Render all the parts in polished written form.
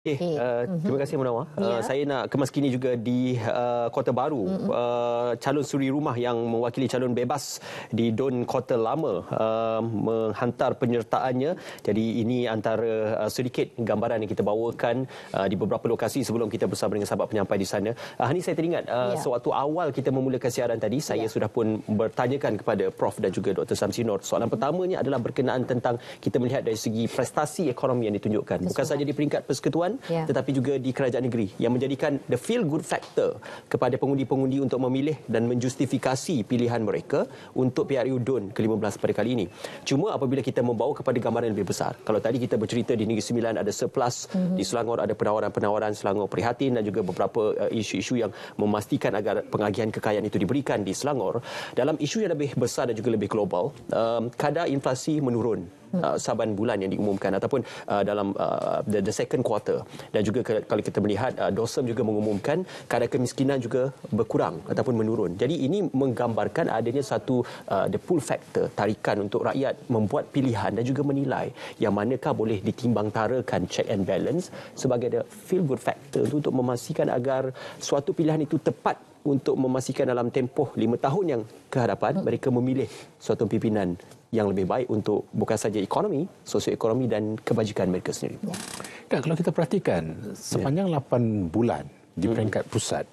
Terima kasih Munawar. Ya. Saya nak kemaskini juga di Kota Baru. Calon suri rumah yang mewakili calon bebas di DUN Kota Lama menghantar penyertaannya. Jadi ini antara sedikit gambaran yang kita bawakan di beberapa lokasi sebelum kita bersama dengan sahabat penyampai di sana. Hani, saya teringat sewaktu awal kita memulakan siaran tadi, saya sudah pun bertanyakan kepada Prof dan juga Dr. Samsinur. Soalan pertamanya adalah berkenaan tentang kita melihat dari segi prestasi ekonomi yang ditunjukkan. Bukan sahaja di peringkat persekutuan, tetapi juga di kerajaan negeri yang menjadikan the feel good factor kepada pengundi-pengundi untuk memilih dan menjustifikasi pilihan mereka untuk PRU DUN ke-15 pada kali ini. Cuma apabila kita membawa kepada gambaran lebih besar, kalau tadi kita bercerita di Negeri Sembilan ada surplus, di Selangor ada penawaran-penawaran Selangor prihatin dan juga beberapa isu-isu yang memastikan agar pengagihan kekayaan itu diberikan di Selangor. Dalam isu yang lebih besar dan juga lebih global, kadar inflasi menurun saban bulan yang diumumkan ataupun dalam the second quarter, dan juga kalau kita melihat DOSM juga mengumumkan kadar kemiskinan juga berkurang ataupun menurun. Jadi ini menggambarkan adanya satu the pull factor, tarikan untuk rakyat membuat pilihan dan juga menilai yang manakah boleh ditimbangtarakan check and balance sebagai the feel good factor untuk memastikan agar suatu pilihan itu tepat untuk memastikan dalam tempoh 5 tahun yang kehadapan mereka memilih suatu pimpinan yang lebih baik untuk bukan saja ekonomi, sosioekonomi dan kebajikan mereka sendiri. Dan kalau kita perhatikan sepanjang 8 bulan di peringkat pusat,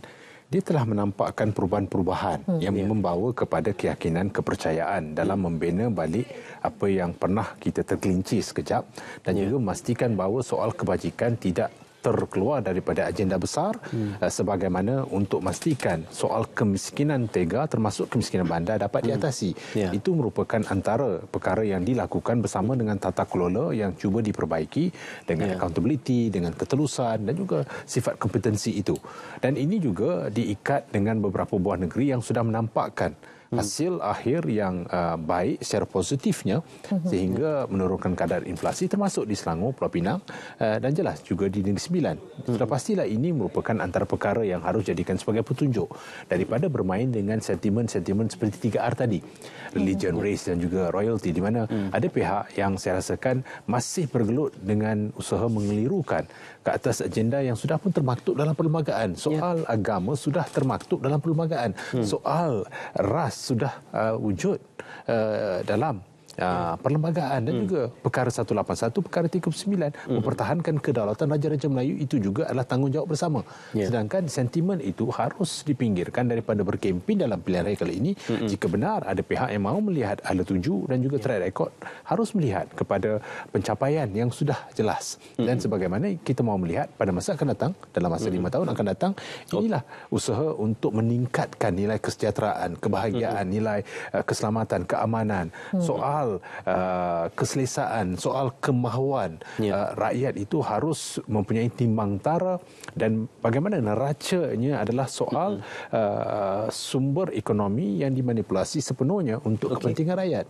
dia telah menampakkan perubahan-perubahan yang membawa kepada keyakinan, kepercayaan dalam membina balik apa yang pernah kita tergelincir sekejap dan juga memastikan bahawa soal kebajikan tidak terkeluar daripada agenda besar sebagaimana untuk memastikan soal kemiskinan tega termasuk kemiskinan bandar dapat diatasi. Itu merupakan antara perkara yang dilakukan bersama dengan tata kelola yang cuba diperbaiki dengan accountability, dengan ketelusan dan juga sifat kompetensi itu. Dan ini juga diikat dengan beberapa buah negeri yang sudah menampakkan hasil akhir yang baik secara positifnya sehingga menurunkan kadar inflasi termasuk di Selangor, Pulau Pinang dan jelas juga di Negeri Sembilan. Sudah pastilah ini merupakan antara perkara yang harus jadikan sebagai petunjuk daripada bermain dengan sentimen-sentimen seperti 3R tadi, religion, race dan juga royalty, di mana ada pihak yang saya rasakan masih bergelut dengan usaha mengelirukan ke atas agenda yang sudah pun termaktub dalam perlembagaan. Soal agama sudah termaktub dalam perlembagaan. Soal ras sudah wujud dalam perlembagaan dan juga perkara 181, perkara 39 mempertahankan kedaulatan Raja-Raja Melayu itu juga adalah tanggungjawab bersama. Sedangkan sentimen itu harus dipinggirkan daripada berkempen dalam pilihan raya kali ini. Jika benar ada pihak yang mahu melihat ala tuju dan juga track record, harus melihat kepada pencapaian yang sudah jelas. Dan sebagaimana kita mahu melihat pada masa akan datang, dalam masa 5 tahun akan datang, inilah usaha untuk meningkatkan nilai kesejahteraan, kebahagiaan, nilai keselamatan, keamanan, soal keselesaan, soal kemahuan rakyat itu harus mempunyai timbang tara, dan bagaimana neracanya adalah soal sumber ekonomi yang dimanipulasi sepenuhnya untuk kepentingan rakyat.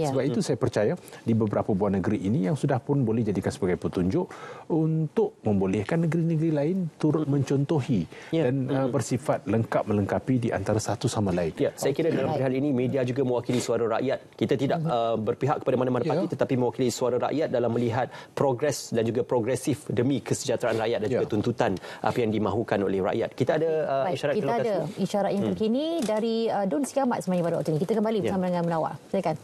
Sebab itu saya percaya di beberapa buah negeri ini yang sudah pun boleh jadikan sebagai petunjuk untuk membolehkan negeri-negeri lain turut mencontohi dan bersifat lengkap melengkapi di antara satu sama lain. Saya kira dalam hal ini media juga mewakili suara rakyat. Kita tidak berpihak kepada mana-mana parti tetapi mewakili suara rakyat dalam melihat progres dan juga progresif demi kesejahteraan rakyat dan juga tuntutan apa yang dimahukan oleh rakyat. Kita ada isyarat kita ada isyarat yang terkini dari DUN Sikamat sebenarnya pada waktu ini. Kita kembali bersama dengan Munawar. Silakan.